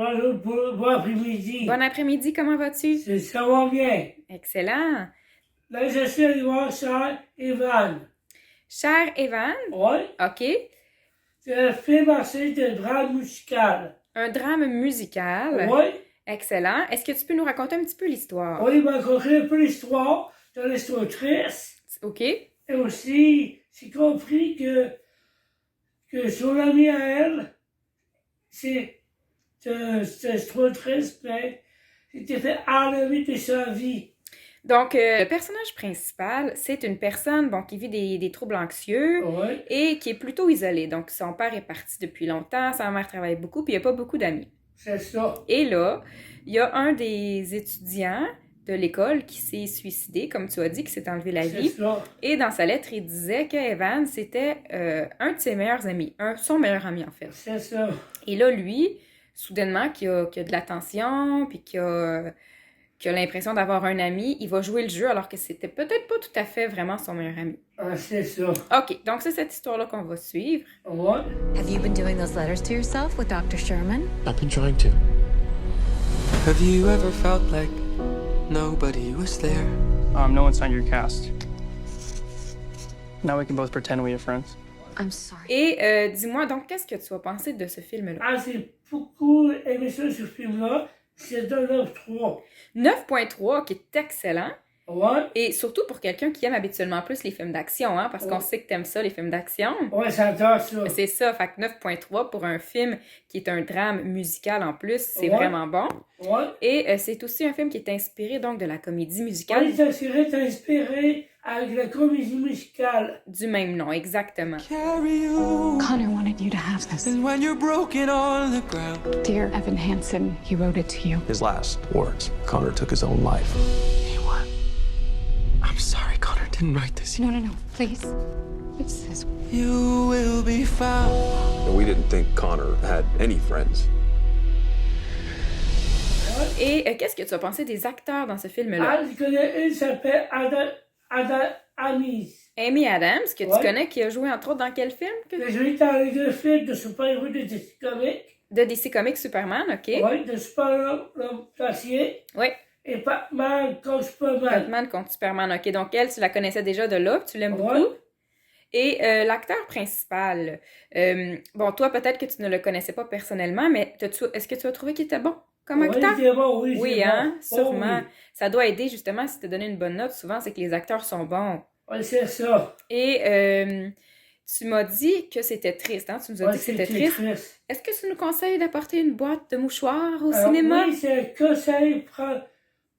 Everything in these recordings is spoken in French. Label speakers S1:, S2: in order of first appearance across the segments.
S1: Bon après-midi.
S2: Bon après-midi, comment vas-tu?
S1: Ça va bien.
S2: Excellent.
S1: Là, je suis allé voir Charles Evan.
S2: Cher Evan?
S1: Oui.
S2: OK.
S1: C'est un film assez de drame musical.
S2: Un drame musical.
S1: Oui.
S2: Excellent. Est-ce que tu peux nous raconter un petit peu l'histoire?
S1: Oui, il m'a raconté un peu l'histoire, de l'histoire triste.
S2: OK.
S1: Et aussi, j'ai compris que son ami à elle, c'est trop triste, mais c'était fait enlever de sa vie.
S2: Donc, le personnage principal, c'est une personne qui vit des troubles anxieux
S1: Oui.
S2: et qui est plutôt isolée. Donc, son père est parti depuis longtemps, sa mère travaille beaucoup, puis il n'y a pas beaucoup d'amis.
S1: C'est ça.
S2: Et là, il y a un des étudiants de l'école qui s'est suicidé, comme tu as dit, qui s'est enlevé la vie.
S1: C'est ça.
S2: Et dans sa lettre, il disait qu'Evan, c'était un de ses meilleurs amis, son meilleur ami en fait.
S1: C'est ça.
S2: Et là, lui, soudainement, qui a de l'attention, puis qui a l'impression d'avoir un ami, il va jouer le jeu alors que c'était peut-être pas tout à fait vraiment son meilleur ami.
S1: Ah, c'est ça.
S2: OK, donc c'est cette histoire-là qu'on va suivre.
S1: Oui.
S3: Have you been doing those letters to yourself with Dr. Sherman?
S4: I've been trying to. Have you ever felt like nobody was there?
S5: No one's on your cast. Now we can both pretend we are friends.
S3: I'm sorry.
S2: Et dis-moi donc, qu'est-ce que tu as pensé de ce film-là?
S1: Ah, j'ai beaucoup aimé ça, ce film-là. C'est un 9-3.
S2: 9.3, qui est excellent.
S1: Oui.
S2: Et surtout pour quelqu'un qui aime habituellement plus les films d'action, hein, parce qu'on sait que t'aimes ça, les films d'action.
S1: Oui, j'adore ça.
S2: C'est ça, fait que 9.3 pour un film qui est un drame musical en plus, c'est
S1: Ouais.
S2: vraiment bon.
S1: Oui.
S2: Et c'est aussi un film qui est inspiré donc de la comédie musicale
S1: Oui, ça serait inspiré avec la comédie musicale.
S2: du même nom, exactement.
S4: Carry you.
S3: Connor wanted you to have this.
S4: And when you're broken on the ground.
S3: Dear Evan Hansen, he wrote it to you.
S6: His last words, Connor took his own life.
S4: He what? I'm sorry, Connor didn't write this.
S3: No, please. It says,
S4: You will be found.
S6: And we didn't think Connor had any friends.
S2: Et qu'est-ce que tu as pensé des acteurs dans ce film-là?
S1: Ah, je connais une qui s'appelle Ada Amis.
S2: Amy Adams, que tu
S1: Ouais.
S2: connais, qui a joué entre autres dans quel film?
S1: J'ai joué dans les deux films de super-héros de DC Comics.
S2: De DC Comics Superman, OK?
S1: Oui, de Superman Placier
S2: Oui.
S1: et Batman contre Superman.
S2: Batman contre Superman, OK. Donc elle, tu la connaissais déjà de là, puis tu l'aimes
S1: Ouais.
S2: beaucoup. Et l'acteur principal, toi, peut-être que tu ne le connaissais pas personnellement, mais est-ce que tu as trouvé qu'il était bon comme acteur?
S1: Oui, c'est bon, oui,
S2: Oui,
S1: c'est
S2: hein?
S1: bon.
S2: Sûrement.
S1: Oh, oui.
S2: Ça doit aider, justement, si tu as donné une bonne note, souvent, c'est que les acteurs sont bons.
S1: Oui, c'est ça.
S2: Et tu m'as dit que c'était triste, hein? Tu nous as
S1: Oui,
S2: dit que c'était
S1: c'est
S2: triste. Est-ce que tu nous conseilles d'apporter une boîte de mouchoirs au cinéma?
S1: Oui, c'est un conseil, prendre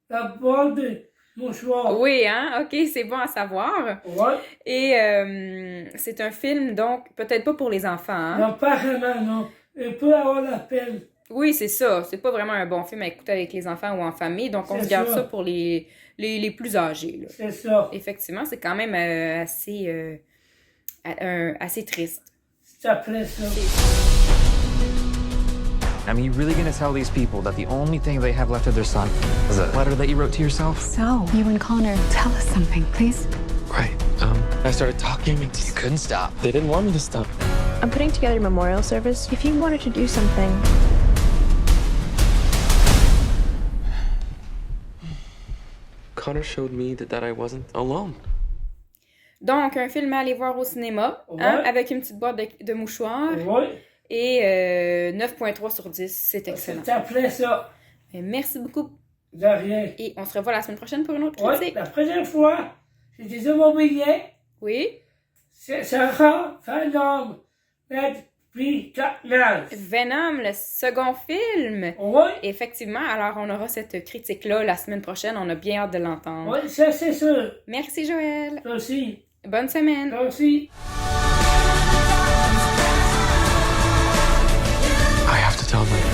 S1: la boîte de mouchoirs.
S2: Oui, hein? OK, c'est bon à savoir.
S1: Oui.
S2: Et c'est un film, donc, peut-être pas pour les enfants, hein?
S1: Non, pas vraiment, non. Il peut avoir la peine.
S2: Oui, c'est ça. C'est pas vraiment un bon film à écouter avec les enfants ou en famille, donc on
S1: C'est
S2: se garde
S1: ça.
S2: ça pour les plus âgés, là.
S1: C'est ça.
S2: Effectivement, c'est quand même assez triste.
S1: Ça plaît, ça.
S7: I mean, you really gonna tell these people that the only thing they have left of their son is a letter that you wrote to yourself?
S3: So, you and Connor, tell us something, please.
S4: Right. I started talking and
S7: You couldn't stop.
S4: they didn't want me to stop.
S8: I'm putting together a memorial service. If you wanted to do something,
S4: Connor showed me that I wasn't alone.
S2: Donc, un film à aller voir au cinéma,
S1: Ouais.
S2: hein, avec une petite boîte de mouchoirs.
S1: Oui.
S2: Et 9.3 sur 10, c'est excellent.
S1: Ça plaît, ça.
S2: Merci beaucoup.
S1: De rien.
S2: Et on se revoit la semaine prochaine pour une autre
S1: Oui,
S2: critique.
S1: la prochaine fois, j'ai déjà mon billet.
S2: Oui.
S1: C'est Sarah Venom, puis Catnaz.
S2: Venom, le second film.
S1: Oui.
S2: Effectivement, alors on aura cette critique-là la semaine prochaine. On a bien hâte de l'entendre.
S1: Oui, ça, c'est sûr.
S2: Merci, Joël.
S1: Toi aussi.
S2: Bonne semaine.
S1: Toi aussi.
S4: I have to tell them.